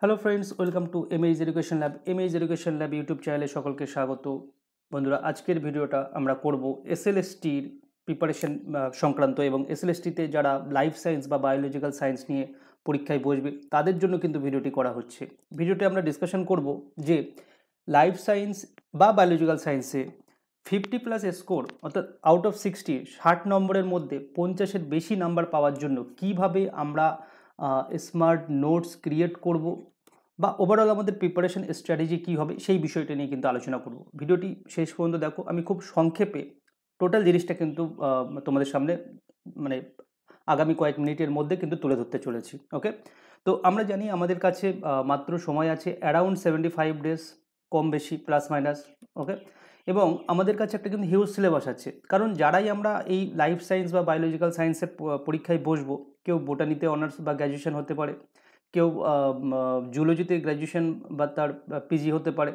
Hello friends, welcome to MH education lab. MH education lab YouTube চ্যানেলে সকলকে স্বাগত। বন্ধুরা, আজকের ভিডিওটা আমরা করব এসএলএসটির প্রিপারেশন সংক্রান্ত, এবং এসএলএসটিতে যারা লাইফ সায়েন্স বা বায়োলজিক্যাল সায়েন্স নিয়ে পরীক্ষায় বসবে তাদের জন্য কিন্তু ভিডিওটি করা হচ্ছে। ভিডিওতে আমরা ডিসকাশন করব যে লাইফ সায়েন্স বা বায়োলজিক্যাল সায়েন্সে 50+ স্কোর অর্থাৎ আউট অফ 60 নম্বরের মধ্যে 50-এর বেশি নাম্বার পাওয়ার জন্য কিভাবে আমরা স্মার্ট নোটস ক্রিয়েট করব বা ওভারঅল আমাদের প্রিপারেশন স্ট্র্যাটেজি কী হবে সেই বিষয়টা নিয়ে কিন্তু আলোচনা করব। ভিডিওটি শেষ পর্যন্ত দেখো, আমি খুব সংক্ষেপে টোটাল জিনিসটা কিন্তু তোমাদের সামনে মানে আগামী কয়েক মিনিটের মধ্যে কিন্তু তুলে ধরতে চলেছি। ওকে, তো আমরা জানি আমাদের কাছে মাত্র সময় আছে অ্যারাউন্ড 75 ডেজ, কম বেশি প্লাস মাইনাস। ওকে, এবং আমাদের কাছে একটা কিন্তু হিউজ সিলেবাস আছে, কারণ যারাই আমরা এই লাইফ সায়েন্স বা বায়োলজিক্যাল সায়েন্সের পরীক্ষায় বসবো, কেউ বোটানিতে অনার্স বা গ্র্যাজুয়েশন হতে পারে, কেউ জুলজিতে গ্র্যাজুয়েশন বা তার পিজি হতে পারে,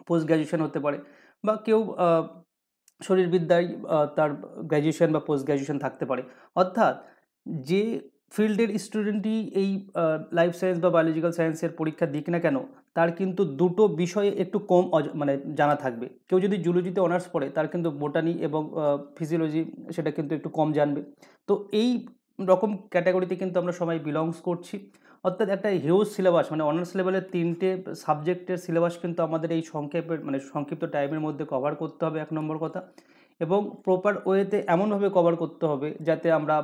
পোস্ট গ্র্যাজুয়েশন হতে পারে, বা কেউ শরীরবিদ্যায় তার গ্র্যাজুয়েশন বা পোস্ট গ্র্যাজুয়েশন থাকতে পারে। অর্থাৎ যে ফিল্ডের স্টুডেন্টই এই লাইফ সায়েন্স বা বায়োলজিক্যাল সায়েন্সের পরীক্ষা দিক না কেন, তার কিন্তু দুটো বিষয়ে একটু কম মানে জানা থাকবে। কেউ যদি জুলজিতে অনার্স পড়ে, তার কিন্তু বোটানি এবং ফিজিওলজি সেটা কিন্তু একটু কম জানবে। তো এই রকম ক্যাটাগরিতে কিন্তু আমরা সবাই বিলংস করছি। অর্থাৎ একটা হিউজ সিলেবাস, মানে অনার্স লেভেলের 3টে সাবজেক্টের সিলেবাস কিন্তু আমাদের এই সংক্ষিপ্ত টাইমের মধ্যে কভার করতে হবে, 1 নম্বর কথা। এবং প্রপার ওয়েতে এমনভাবে কভার করতে হবে যাতে আমরা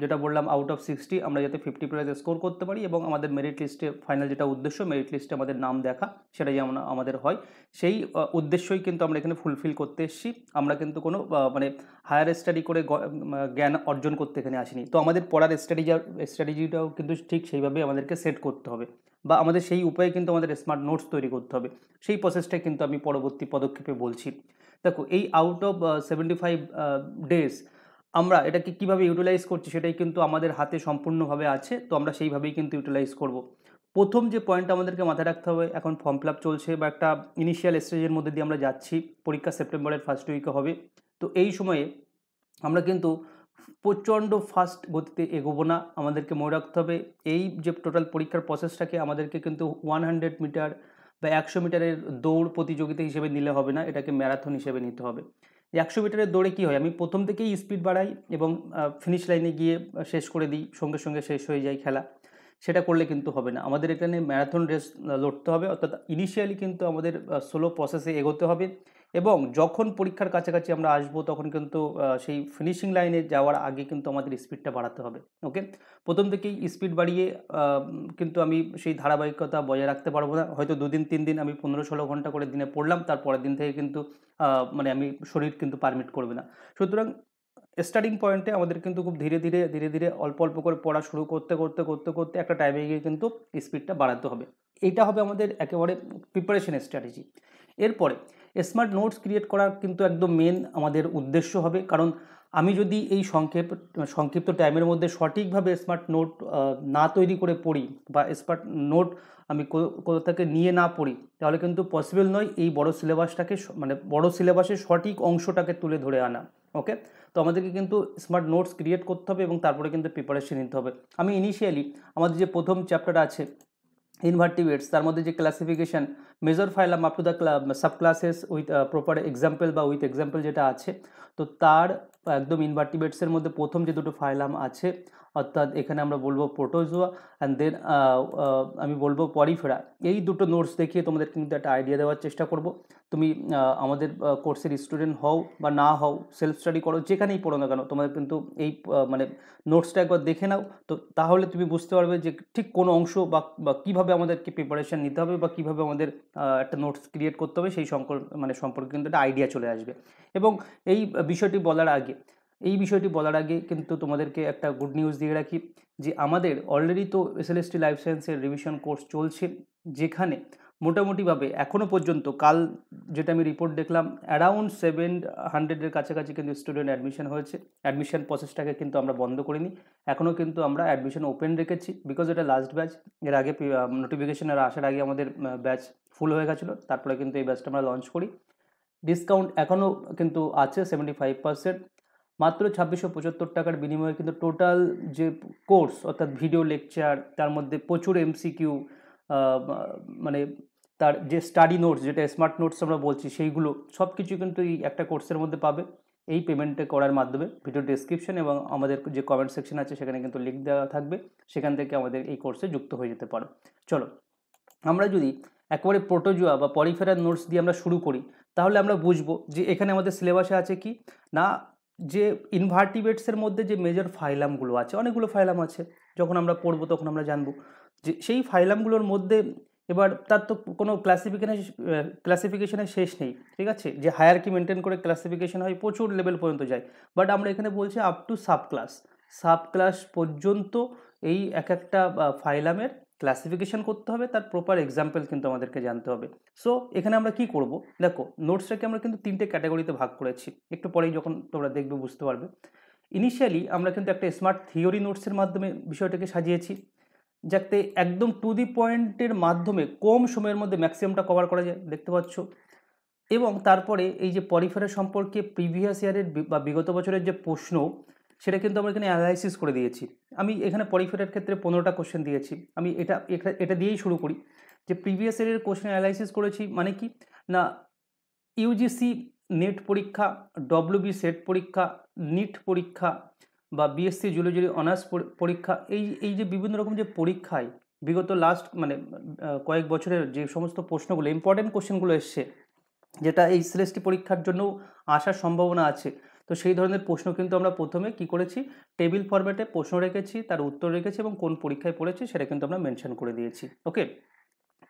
যেটা বললাম আউট অফ 60 আমরা যাতে 50+ স্কোর করতে পারি, এবং আমাদের মেরিট লিস্টে ফাইনাল যেটা উদ্দেশ্য, মেরিট লিস্টে আমাদের নাম দেখা, সেটাই যেমন আমাদের হয়, সেই উদ্দেশ্যই কিন্তু আমরা এখানে ফুলফিল করতে এসেছি। আমরা কিন্তু কোনো মানে হায়ার স্টাডি করে জ্ঞান অর্জন করতে এখানে আসিনি। তো আমাদের পড়ার স্ট্র্যাটেজিটাও কিন্তু ঠিক সেইভাবে আমাদেরকে সেট করতে হবে, বা আমাদের সেই উপায়ে কিন্তু আমাদের স্মার্ট নোটস তৈরি করতে হবে। সেই প্রসেসটাই কিন্তু আমি পরবর্তী পদক্ষেপে বলছি। দেখো, এই আউট অফ 75 ডেজ আমরা এটাকে কীভাবে ইউটিলাইজ করছি সেটাই কিন্তু আমাদের হাতে সম্পূর্ণভাবে আছে। তো আমরা সেইভাবেই কিন্তু ইউটিলাইজ করব। প্রথম যে পয়েন্টটা আমাদেরকে মাথায় রাখতে হবে, এখন ফর্ম ফিল আপ চলছে বা একটা ইনিশিয়াল স্টেজের মধ্যে দিয়ে আমরা যাচ্ছি। পরীক্ষা সেপ্টেম্বরের ফার্স্ট উইকে হবে। তো এই সময়ে আমরা কিন্তু প্রচণ্ড ফাস্ট গতিতে এগোবো না। আমাদেরকে মনে রাখতে হবে এই যে টোটাল পরীক্ষার প্রসেসটাকে আমাদেরকে কিন্তু 100 মিটার বা 100 মিটারের দৌড় প্রতিযোগিতা হিসেবে নিলে হবে না, এটাকে ম্যারাথন হিসেবে নিতে হবে। 100 মিটারের দৌড়ে কী হয়, আমি প্রথম থেকেই স্পিড বাড়াই এবং ফিনিশ লাইনে গিয়ে শেষ করে দিই, সঙ্গে সঙ্গে শেষ হয়ে যায় খেলা। সেটা করলে কিন্তু হবে না, আমাদের এখানে ম্যারাথন রেস লড়তে হবে। অর্থাৎ ইনিশিয়ালি কিন্তু আমাদের স্লো প্রসেসে এগোতে হবে, এবং যখন পরীক্ষার কাছাকাছি আমরা আসবো তখন কিন্তু সেই ফিনিশিং লাইনে যাওয়ার আগে কিন্তু আমাদের স্পিডটা বাড়াতে হবে। ওকে, প্রথম থেকেই স্পিড বাড়িয়ে কিন্তু আমি সেই ধারাবাহিকতা বজায় রাখতে পারবো না। হয়তো 2-3 দিন আমি 15-16 ঘন্টা করে দিনে পড়লাম, তারপরের দিন থেকে কিন্তু মানে আমি শরীর কিন্তু পারমিট করবে না। সুতরাং স্টার্টিং পয়েন্টে আমাদের কিন্তু খুব ধীরে ধীরে ধীরে ধীরে অল্প অল্প করে পড়া শুরু করতে করতে করতে করতে একটা টাইমে গিয়ে কিন্তু স্পিডটা বাড়াতে হবে। এইটা হবে আমাদের একেবারে প্রিপারেশনের স্ট্র্যাটেজি। এরপরে স্মার্ট নোটস ক্রিয়েট করার কিন্তু একদম মেন আমাদের উদ্দেশ্য হবে, কারণ আমি যদি এই সংক্ষিপ্ত টাইমের মধ্যে সঠিকভাবে স্মার্ট নোট না তৈরি করে পড়ি, বা স্মার্ট নোট আমি কোথা থেকে নিয়ে না পড়ি, তাহলে কিন্তু পসিবল নয় এই বড় সিলেবাসটাকে মানে বড় সিলেবাসের সঠিক অংশটাকে তুলে ধরে আনা। ওকে, তো আমাদেরকে কিন্তু স্মার্ট নোটস ক্রিয়েট করতে হবে এবং তারপরে কিন্তু প্রিপারেশন নিতে হবে। আমি ইনিশিয়ালি আমাদের যে প্রথম চ্যাপ্টার আছে ইনভার্টিব্রেটস, তার মধ্যে যে classification major phylum up to the sub classes with proper example বা উইথ এক্সাম্পল যেটা আছে, তো তার একদম ইনভার্টিব্রেটসের মধ্যে প্রথম যে দুটো ফাইলাম আছে, অর্থাৎ এখানে আমরা বলবো প্রোটোজোয়া অ্যান্ড দেন আমি বলবো পরিফেরা, এই দুটো নোটস দেখিয়ে তোমাদের কিন্তু একটা আইডিয়া দেওয়ার চেষ্টা করব। তুমি আমাদের কোর্সের স্টুডেন্ট হও বা না হও, সেলফ স্টাডি করো, যেখানেই পড়ো না কেন, তোমাদের কিন্তু এই মানে নোটসটা একবার দেখে নাও। তো তাহলে তুমি বুঝতে পারবে যে ঠিক কোন অংশ বা কীভাবে আমাদেরকে প্রিপারেশান নিতে হবে, বা কীভাবে আমাদের একটা নোটস ক্রিয়েট করতে হবে সেই সম্পর্কে কিন্তু একটা আইডিয়া চলে আসবে। এবং এই বিষয়টি বলার আগে কিন্তু তোমাদেরকে একটা গুড নিউজ দিয়ে রাখি, যে আমাদের অলরেডি তো এসএলএসটি লাইফ সায়েন্সের রিভিশন কোর্স চলছে, যেখানে মোটামুটিভাবে এখনও পর্যন্ত কাল যেটা আমি রিপোর্ট দেখলাম অ্যারাউন্ড 700-এর কাছাকাছি কিন্তু স্টুডেন্ট অ্যাডমিশন হয়েছে। অ্যাডমিশন প্রসেসটাকে কিন্তু আমরা বন্ধ করিনি, এখনও কিন্তু আমরা অ্যাডমিশন ওপেন রেখেছি, বিকজ এটা লাস্ট ব্যাচ। এর আগে নোটিফিকেশনের আসার আগে আমাদের ব্যাচ ফুল হয়ে গেছিলো, তারপরে কিন্তু এই ব্যাচটা আমরা লঞ্চ করি। ডিসকাউন্ট এখনও কিন্তু আছে 75%। মাত্র 2675 টাকার বিনিময়ে কিন্তু টোটাল যে কোর্স, অর্থাৎ ভিডিও লেকচার, তার মধ্যে প্রচুর এমসিকিউ, মানে তার যে স্টাডি নোটস, যেটা স্মার্ট নোটস আমরা বলছি, সেইগুলো সব কিছু কিন্তু এই একটা কোর্সের মধ্যে পাবে এই পেমেন্টে করার মাধ্যমে। ভিডিও ডেসক্রিপশন এবং আমাদের যে কমেন্ট সেকশন আছে সেখানে কিন্তু লিঙ্ক দেওয়া থাকবে, সেখান থেকে আমাদের এই কোর্সে যুক্ত হয়ে যেতে পারো। চলো আমরা যদি একেবারে প্রোটোজোয়া বা পরিফেরার নোটস দিয়ে আমরা শুরু করি, তাহলে আমরা বুঝবো যে এখানে আমাদের সিলেবাসে আছে কি না, যে ইনভার্টিব্রেটসের মধ্যে যে মেজর ফাইলামগুলো আছে, অনেকগুলো ফাইলাম আছে, যখন আমরা পড়বো তখন আমরা জানবো যে সেই ফাইলামগুলোর মধ্যে এবার তার তো কোনো ক্লাসিফিকেশনের শেষ নেই, ঠিক আছে, যে হায়ারকি মেনটেন করে ক্লাসিফিকেশন হয়, প্রচুর লেভেল পর্যন্ত যায়। বাট আমরা এখানে বলছি আপ টু সাব ক্লাস পর্যন্ত এই এক একটা ফাইলামের ক্লাসিফিকেশন করতে হবে, তার প্রপার এক্সাম্পল কিন্তু আমাদেরকে জানতে হবে। সো এখানে আমরা কি করব, দেখো নোটসটাকে আমরা কিন্তু 3টে ক্যাটাগরিতে ভাগ করেছি, একটু পরেই যখন তোমরা দেখবে বুঝতে পারবে। ইনিশিয়ালি আমরা কিন্তু একটা স্মার্ট থিওরি নোটসের মাধ্যমে বিষয়টাকে সাজিয়েছি, যাতে একদম টু দি পয়েন্টের মাধ্যমে কম সময়ের মধ্যে ম্যাক্সিমামটা কভার করা যায়, দেখতে পাচ্ছ। এবং তারপরে এই যে পরিফেরা সম্পর্কে প্রিভিয়াস ইয়ারের বা বিগত বছরের যে প্রশ্ন, সেটা কিন্তু আমরা এখানে অ্যানালাইসিস করে দিয়েছি। আমি এখানে পরিফেরার ক্ষেত্রে 15টা কোশ্চেন দিয়েছি। আমি এটা দিয়েই শুরু করি, যে প্রিভিয়াস ইয়ারের কোশ্চেন অ্যানালাইসিস করেছি মানে কি না, ইউজিসি নেট পরীক্ষা, ডব্লিউবি সেট পরীক্ষা, নিট পরীক্ষা বা বিএসসি জুলজি অনার্স পরীক্ষা, এই যে বিভিন্ন রকম যে পরীক্ষায় বিগত লাস্ট মানে কয়েক বছরের যে সমস্ত প্রশ্নগুলো, ইম্পর্টেন্ট কোশ্চেনগুলো এসছে, যেটা এই সিএসটি পরীক্ষার জন্য আসার সম্ভাবনা আছে, তো সেই ধরনের প্রশ্ন কিন্তু আমরা প্রথমে কি করেছি, টেবিল ফরম্যাটে প্রশ্ন রেখেছি, তার উত্তর রেখেছি এবং কোন পরীক্ষায় পড়েছি সেটা কিন্তু আমরা মেনশন করে দিয়েছি। ওকে,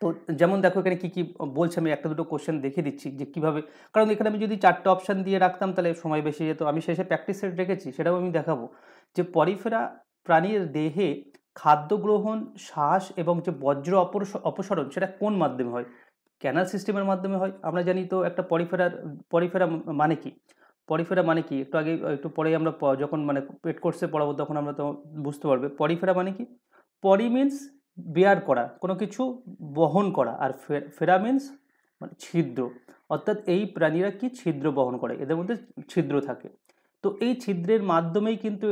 তো যেমন দেখো এখানে কি কি বলছে, আমি একটা দুটো কোশ্চেন দেখিয়ে দিচ্ছি যে কিভাবে, কারণ এখানে আমি যদি 4টে অপশান দিয়ে রাখতাম তাহলে সময় বেশি যেত। আমি শেষে প্র্যাকটিস সেট রেখেছি, সেটাও আমি দেখাবো। যে পরিফেরা প্রাণীর দেহে খাদ্য গ্রহণ, শ্বাস এবং যে বজ্র অপসরণ সেটা কোন মাধ্যমে হয়, ক্যানাল সিস্টেমের মাধ্যমে হয়। আমরা জানি তো একটা পরিফেরা মানে কি, পরিফেরা মানে কি একটু আগে একটু পরেই আমরা যখন মানে পেট কোর্সে পড়াবো তখন আমরা তো বুঝতে পারবে পরিফেরা মানে কি। পরি মিন্স বেয়ার করা, কোনো কিছু বহন করা, আর ফেরা মিন্স মানে ছিদ্র, অর্থাৎ এই প্রাণীরা কি ছিদ্র বহন করে, এদের মধ্যে ছিদ্র থাকে। তো এই ছিদ্রের মাধ্যমেই কিন্তু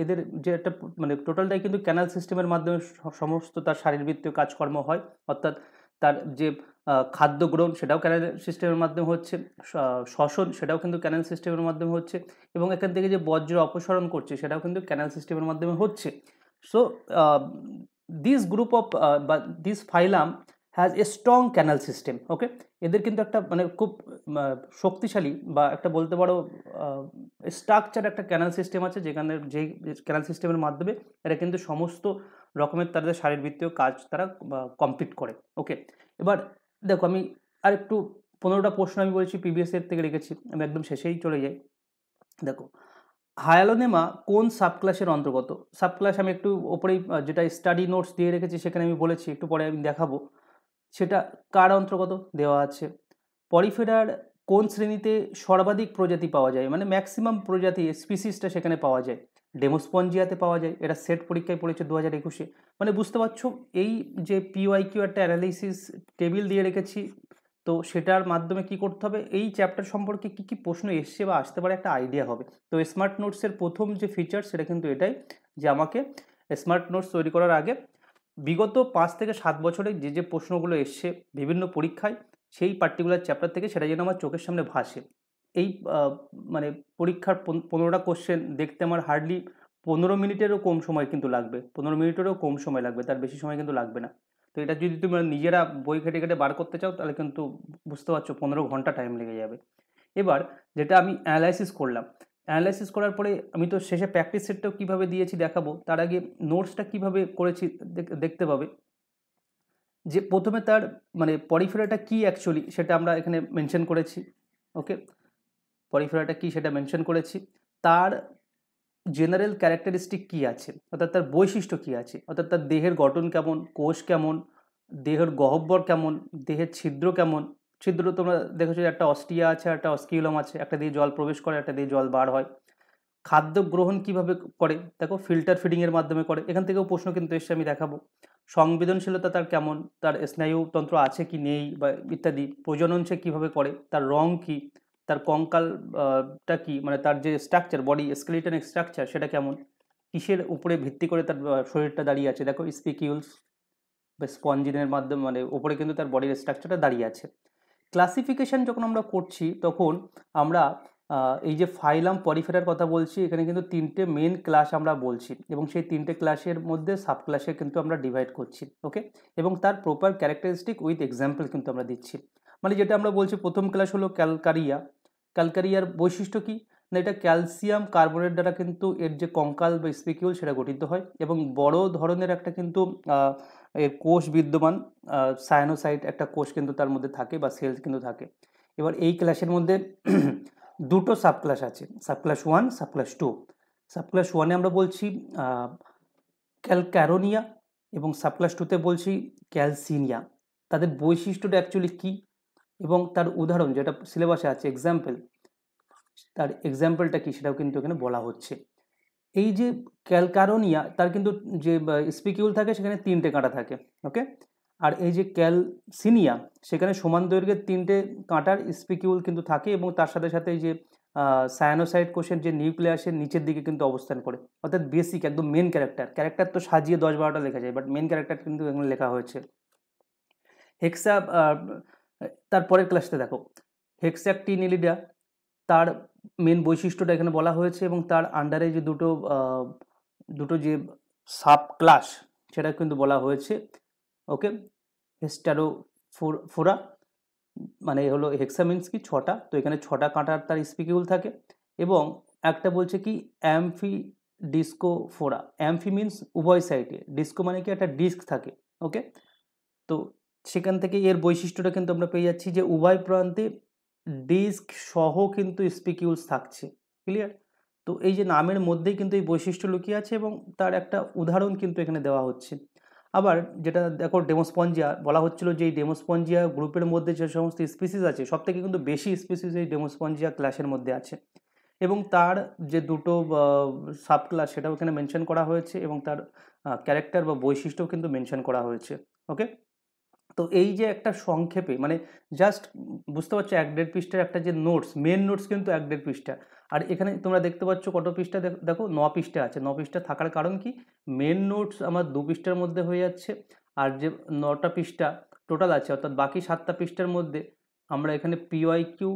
এদের যে একটা মানে টোটালটাই কিন্তু ক্যানাল সিস্টেমের মাধ্যমে সমস্ত তার শারীরবৃত্তীয় কাজকর্ম হয়, অর্থাৎ তার যে খাদ্য গ্রহণ সেটাও ক্যানাল সিস্টেমের মাধ্যমে হচ্ছে, শ্বসন সেটাও কিন্তু ক্যানাল সিস্টেমের মাধ্যমে হচ্ছে, এবং এখান থেকে যে বজ্র অপসারণ করছে সেটাও কিন্তু ক্যানাল সিস্টেমের মাধ্যমে হচ্ছে। সো দিস গ্রুপ অফ বা this phylum has a strong canal system. Okay, এদের কিন্তু একটা মানে খুব শক্তিশালী বা একটা বলতে পারো স্ট্রাকচার একটা ক্যানাল সিস্টেম আছে, যেখানে যে ক্যানাল সিস্টেমের মাধ্যমে এরা কিন্তু সমস্ত রকমের তাদের শারীরবৃত্তীয় কাজ তারা কমপ্লিট করে। ওকে, এবার দেখো আমি আর একটু 15টা প্রশ্ন আমি বলছি প্রিভিয়াস ইয়ার থেকে রেখেছি, আমি একদম শেষেই চলে যাই। দেখো হায়ালোনেমা কোন সাবক্লাসের অন্তর্গত, সাবক্লাস আমি একটু ওপরেই যেটা স্টাডি নোটস দিয়ে রেখেছি সেখানে আমি বলেছি, একটু পরে আমি দেখাবো সেটা কার অন্তর্গত দেওয়া আছে। পরিফেরার কোন শ্রেণীতে সর্বাধিক প্রজাতি পাওয়া যায়, মানে ম্যাক্সিমাম প্রজাতি স্পিসিসটা সেখানে পাওয়া যায়, ডেমোস্পঞ্জিয়াতে পাওয়া যায়। এটা সেট পরীক্ষায় পড়েছে 2021-এ। মানে বুঝতে পারছো এই যে পিওয়াইকিউ একটা অ্যানালিসিস টেবিল দিয়ে রেখেছি, তো সেটার মাধ্যমে কি করতে হবে, এই চ্যাপ্টার সম্পর্কে কি কি প্রশ্ন এসছে বা আসতে পারে একটা আইডিয়া হবে। তো স্মার্ট নোটসের প্রথম যে ফিচার সেটা কিন্তু এটাই, যে আমাকে স্মার্ট নোটস তৈরি করার আগে বিগত 5 থেকে 7 বছরে যে প্রশ্নগুলো এসছে বিভিন্ন পরীক্ষায়, সেই পার্টিকুলার চ্যাপ্টার থেকে সেটা যেন আমার চোখের সামনে ভাসে। এই মানে পরীক্ষার 15টা কোশ্চেন দেখতে আমার হার্ডলি 15 মিনিটেরও কম সময় কিন্তু লাগবে, 15 মিনিটেরও কম সময় লাগবে, তার বেশি সময় কিন্তু লাগবে না। তো এটা যদি তুমি নিজেরা বই ঘেটে ঘেটে বার করতে চাও তাহলে কিন্তু বুঝতে পারছো 15 ঘন্টা টাইম লেগে যাবে। এবার যেটা আমি অ্যানালাইসিস করলাম, অ্যানালাইসিস করার পরে আমি তো শেষে প্র্যাকটিস সেটটাও কীভাবে দিয়েছি দেখাবো, তার আগে নোটসটা কীভাবে করেছি দেখতে পাবে। যে প্রথমে তার মানে পরিফেরাটা কী অ্যাকচুয়ালি সেটা আমরা এখানে মেনশন করেছি। ওকে, পরিফেরাটা কী সেটা মেনশন করেছি, তার জেনারেল ক্যারেক্টারিস্টিক কী আছে, অর্থাৎ তার বৈশিষ্ট্য কী আছে, অর্থাৎ তার দেহের গঠন কেমন, কোষ কেমন, দেহের গহ্বর কেমন, দেহের ছিদ্র কেমন। ছিদ্র তোমরা দেখেছো একটা অস্টিয়া আছে, একটা অস্কিউলাম আছে, একটা দিয়ে জল প্রবেশ করে, একটা দিয়ে জল বার হয়। খাদ্য গ্রহণ কিভাবে করে, দেখো ফিল্টার ফিডিংয়ের মাধ্যমে করে, এখান থেকেও প্রশ্ন কিন্তু এসে আমি দেখাবো। সংবেদনশীলতা তার কেমন, তার স্নায়ুতন্ত্র আছে কি নেই বা ইত্যাদি। প্রজনন সে কীভাবে করে, তার রং কী, তার কঙ্কালটা কী, মানে তার যে স্ট্রাকচার বডি স্কেলিটন স্ট্রাকচার সেটা কেমন, কিসের উপরে ভিত্তি করে তার শরীরটা দাঁড়িয়ে আছে, দেখো স্পিকিউলস, বা স্পঞ্জিনের মাধ্যমে মানে ওপরে কিন্তু তার বডির স্ট্রাকচারটা দাঁড়িয়ে আছে। ক্লাসিফিকেশন যখন আমরা করছি তখন আমরা এই যে ফাইলাম পরিফেরার কথা বলছি, এখানে কিন্তু তিনটে মেন ক্লাস আমরা বলছি এবং সেই তিনটে ক্লাসের মধ্যে সাব ক্লাসে কিন্তু আমরা ডিভাইড করছি। ওকে, এবং তার প্রপার ক্যারেক্টারিস্টিক উইথ এক্সাম্পল কিন্তু আমরা দিচ্ছি। মানে যেটা আমরা বলছি প্রথম ক্লাস হলো ক্যালকারিয়া। ক্যালকারিয়ার বৈশিষ্ট্য কী না, এটা ক্যালসিয়াম কার্বনেট দ্বারা কিন্তু এর যে কঙ্কাল বা স্পিকিউল সেটা গঠিত হয় এবং বড় ধরনের একটা কিন্তু এর কোষ বিদ্যমান, সায়ানোসাইট একটা কোষ কিন্তু তার মধ্যে থাকে বা সেলস কিন্তু থাকে। এবার এই ক্লাসের মধ্যে দুটো সাব ক্লাস আছে, subclass 1, subclass 2। Subclass 1-এ আমরা বলছি ক্যালক্যারোনিয়া এবং সাব ক্লাস 2-তে বলছি ক্যালসিনিয়া। তাদের বৈশিষ্ট্যটা অ্যাকচুয়ালি কী এবং তার উদাহরণ যেটা সিলেবাসে আছে এক্সাম্পল, তার এক্সাম্পলটা কী সেটাও কিন্তু এখানে বলা হচ্ছে। এই যে ক্যালকারোনিয়া তার কিন্তু যে স্পিকিউল থাকে সেখানে 3টে কাঁটা থাকে। ওকে, আর এই যে ক্যালসিনিয়া সেখানে সমান দৈর্ঘ্যের 3টে কাঁটার স্পিকিউল কিন্তু থাকে এবং তার সাথে সাথে এই যে সায়ানোসাইট কোষের যে নিউক্লিয়াসের নিচের দিকে কিন্তু অবস্থান করে, অর্থাৎ বেসিক একদম মেন ক্যারেক্টার তো সাজিয়ে 10-12টা লেখা যায়, বাট মেন ক্যারেক্টার কিন্তু এখানে লেখা হয়েছে। হেক্সা তারপরের ক্লাসটা দেখো, হেক্সাক্টিনেলিডা, তার মেন বৈশিষ্ট্যটা এখানে বলা হয়েছে এবং তার আন্ডারে যে দুটো যে সাব ক্লাস সেটা কিন্তু বলা হয়েছে। ওকে, হেস্টারোফোরা মানে হলো হেক্সা মিনস কি 6টা, তো এখানে 6টা কাঁটার তার স্পিকিউল থাকে এবং একটা বলছে কি অ্যাম্ফি ডিস্কোফোরা। অ্যাম্ফি মিনস উভয় সাইডে, ডিস্কো মানে কি একটা ডিস্ক থাকে। ওকে, তো সেখান থেকে এর বৈশিষ্ট্যটা কিন্তু আমরা পেয়ে যাচ্ছি যে উভয় প্রান্তে ডিস্ক সহ কিন্তু স্পিকিউলস থাকছে। ক্লিয়ার? তো এই যে নামের মধ্যেই কিন্তু এই বৈশিষ্ট্য লুকিয়ে আছে এবং তার একটা উদাহরণ কিন্তু এখানে দেওয়া হচ্ছে। আবার যেটা দেখো ডেমোস্পঞ্জিয়া বলা হচ্ছিল যে এই ডেমোস্পঞ্জিয়া গ্রুপের মধ্যে যে সমস্ত স্পিসিস আছে সব থেকে কিন্তু বেশি স্পিসিস এই ডেমোস্পঞ্জিয়া ক্লাসের মধ্যে আছে এবং তার যে দুটো সাব ক্লাস সেটাও এখানে মেনশন করা হয়েছে এবং তার ক্যারেক্টার বা বৈশিষ্ট্যও কিন্তু মেনশন করা হয়েছে। ওকে, তো এই যে একটা সংক্ষেপে মানে জাস্ট বুঝতে পারছো 1-1.5 পৃষ্ঠার একটা যে নোটস, মেন নোটস কিন্তু 1-1.5 পৃষ্ঠা। আর এখানে তোমরা দেখতে পাচ্ছ কত পৃষ্ঠা, দেখো 9 পৃষ্ঠা আছে। 9 পৃষ্ঠা থাকার কারণ কি, মেন নোটস আমার 2 পৃষ্ঠার মধ্যে হয়ে যাচ্ছে আর যে 9টা পৃষ্ঠা টোটাল আছে অর্থাৎ বাকি 7টা পৃষ্ঠার মধ্যে আমরা এখানে পিওয়াইকিউ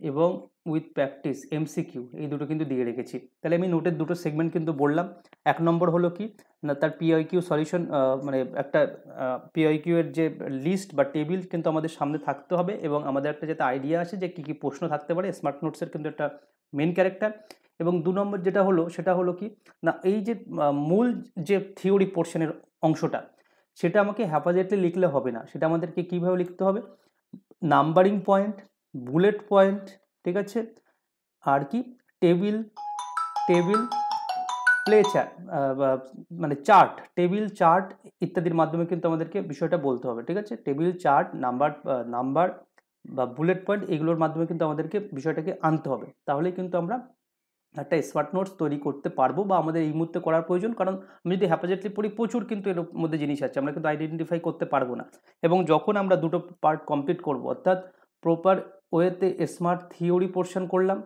এবং উইথ প্র্যাকটিস এমসিকিউ এই দুটো কিন্তু দিয়ে রেখেছি। তাহলে আমি নোটের দুটো সেগমেন্ট কিন্তু বললাম। 1 নম্বর হলো কি না, তার পিওয়াইকিউ সলিউশন, মানে একটা পিওয়াইকিউ এর যে লিস্ট বা টেবিল কিন্তু আমাদের সামনে থাকতে হবে এবং আমাদের একটা যাতে আইডিয়া আসে যে কী কী প্রশ্ন থাকতে পারে। স্মার্ট নোটসের কিন্তু একটা মেন ক্যারেক্টার। এবং 2 নম্বর যেটা হলো সেটা হলো কি না, এই যে মূল যে থিওরি পোর্শনের অংশটা সেটা আমাকে হ্যাপাজেটলি লিখলে হবে না, সেটা আমাদেরকে কীভাবে লিখতে হবে, নাম্বারিং পয়েন্ট, বুলেট পয়েন্ট, ঠিক আছে, আর কি টেবিল প্লে চার্ট, মানে চার্ট, টেবিল চার্ট ইত্যাদির মাধ্যমে কিন্তু আমাদেরকে বিষয়টা বলতে হবে। ঠিক আছে, টেবিল চার্ট, নাম্বার বা বুলেট পয়েন্ট এগুলোর মাধ্যমে কিন্তু আমাদেরকে বিষয়টাকে আনতে হবে, তাহলেই কিন্তু আমরা একটা স্মার্ট নোটস তৈরি করতে পারবো বা আমাদের এই মুহূর্তে করার প্রয়োজন। কারণ আমি যদি হ্যাপাজেটলি পড়ি প্রচুর কিন্তু এর মধ্যে জিনিস আছে, আমরা কিন্তু আইডেন্টিফাই করতে পারবো না। এবং যখন আমরা দুটো পার্ট কমপ্লিট করব অর্থাৎ প্রপার ওয়েতে স্মার্ট থিওরি পোর্শন করলাম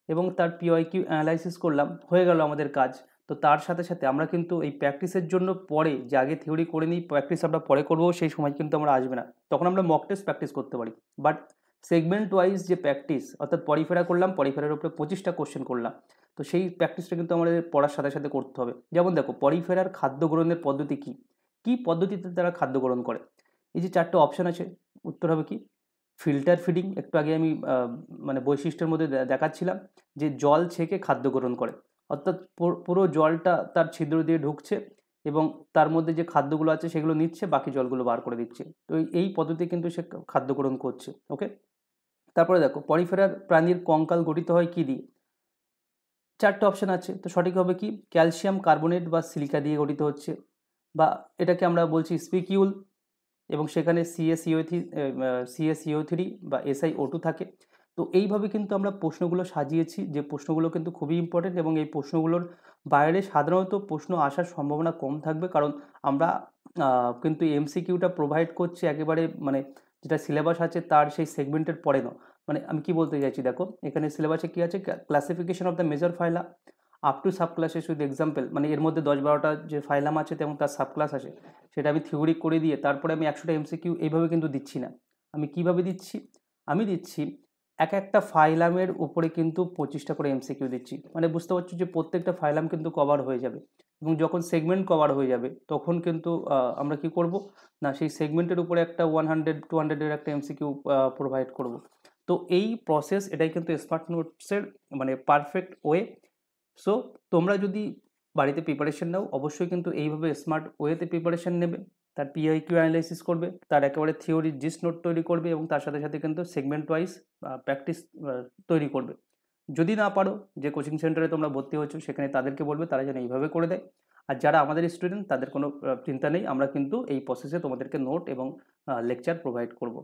এবং তার পিওয়াইকিউ অ্যানালাইসিস করলাম, হয়ে গেল আমাদের কাজ। তো তার সাথে সাথে আমরা কিন্তু এই প্র্যাকটিসের জন্য পরে যে আগে থিওরি করে নিই, প্র্যাকটিস আমরা পরে করবো, সেই সময় কিন্তু আমরা আসবে না, তখন আমরা মক টেস্ট প্র্যাকটিস করতে পারি। বাট সেগমেন্ট ওয়াইজ যে প্র্যাকটিস অর্থাৎ পরিফেরা করলাম, পরিফেরার উপরে 25টা কোশ্চেন করলাম, তো সেই প্র্যাকটিসটা কিন্তু আমাদের পড়ার সাথে সাথে করতে হবে। যেমন দেখো পরিফেরার খাদ্য গ্রহণের পদ্ধতি কী, কী পদ্ধতিতে তারা খাদ্য গ্রহণ করে, এই যে 4টে অপশান আছে, উত্তর হবে কি ফিল্টার ফিডিং। একটু আগে আমি মানে বৈশিষ্ট্যের মধ্যে দেখাচ্ছিলাম যে জল ছেঁকে খাদ্য গ্রহণ করে, অর্থাৎ পুরো জলটা তার ছিদ্র দিয়ে ঢুকছে এবং তার মধ্যে যে খাদ্যগুলো আছে সেগুলো নিচ্ছে, বাকি জলগুলো বার করে দিচ্ছে। তো এই পদ্ধতি কিন্তু সে খাদ্য গ্রহণ করছে। ওকে, তারপরে দেখো পরিফেরার প্রাণীর কঙ্কাল গঠিত হয় কী দিয়ে, 4টে অপশান আছে, তো সঠিক হবে কি ক্যালসিয়াম কার্বনেট বা সিলিকা দিয়ে গঠিত হচ্ছে, বা এটাকে আমরা বলছি স্পিকিউল এবং সেখানে CaCO3 বা SiO2 থাকে। তো এইভাবে কিন্তু আমরা প্রশ্নগুলো সাজিয়েছি, যে প্রশ্নগুলো কিন্তু খুবই ইম্পর্টেন্ট এবং এই প্রশ্নগুলোর বাইরে সাধারণত প্রশ্ন আসার সম্ভাবনা কম থাকবে, কারণ আমরা কিন্তু এমসিকিউটা প্রোভাইড করছি একেবারে মানে যেটা সিলেবাস আছে তার সেই সেগমেন্টের পরে না। মানে আমি কি বলতে চাইছি দেখো, এখানে সিলেবাসে কী আছে, classification of the major phyla, up to সাব ক্লাসে শুধু এক্সাম্পল, মানে এর মধ্যে 10-12টা যে ফাইলাম আছে এবং তার সাব ক্লাস আছে, সেটা আমি থিওরি করে দিয়ে তারপরে আমি 100টা এমসিকিউ এইভাবে কিন্তু দিচ্ছি না। আমি কিভাবে দিচ্ছি? আমি দিচ্ছি এক একটা ফাইলামের উপরে কিন্তু 25টা করে এমসিকিউ দিচ্ছি। মানে বুঝতে পারছো যে প্রত্যেকটা ফাইলাম কিন্তু কভার হয়ে যাবে, এবং যখন সেগমেন্ট কভার হয়ে যাবে তখন কিন্তু আমরা কি করব না, সেই সেগমেন্টের উপরে একটা 100-200 এর একটা এমসিকিউ প্রোভাইড করব। তো এই প্রসেস, এটাই কিন্তু স্মার্ট নোটসের মানে পারফেক্ট ওয়ে। সো তোমরা যদি বাড়িতে প্রিপারেশন নাও, অবশ্যই কিন্তু এইভাবে স্মার্ট ওয়েতে প্রিপারেশন নেবে, তার পিআইকিউ অ্যানালাইসিস করবে, তার একেবারে থিওরি জিস্ট নোট তৈরি করবে, এবং তার সাথে সাথে কিন্তু সেগমেন্ট ওয়াইজ প্র্যাকটিস তৈরি করবে। যদি না পারো, যে কোচিং সেন্টারে তোমরা ভর্তি হচ্ছ সেখানে তাদেরকে বলবে তারা যেন এইভাবে করে দেয়। আর যারা আমাদের স্টুডেন্ট তাদের কোনো চিন্তা নেই, আমরা কিন্তু এই প্রসেসে তোমাদেরকে নোট এবং লেকচার প্রোভাইড করব।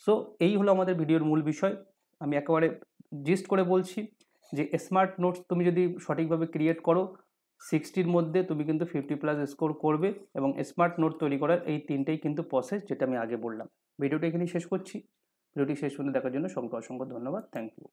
সো এই হলো আমাদের ভিডিওর মূল বিষয়। আমি একেবারে জিস্ট করে বলছি যে স্মার্ট নোটস তুমি যদি সঠিকভাবে ক্রিয়েট করো, 60র মধ্যে তুমি কিন্তু 50+ স্কোর করবে। এবং স্মার্ট নোট তৈরি করার এই তিনটেই কিন্তু প্রসেস, যেটা আমি আগে বললাম। ভিডিওটা এখানেই শেষ করছি। ভিডিওটি শেষ পর্যন্ত দেখার জন্য অসংখ্য ধন্যবাদ। Thank you.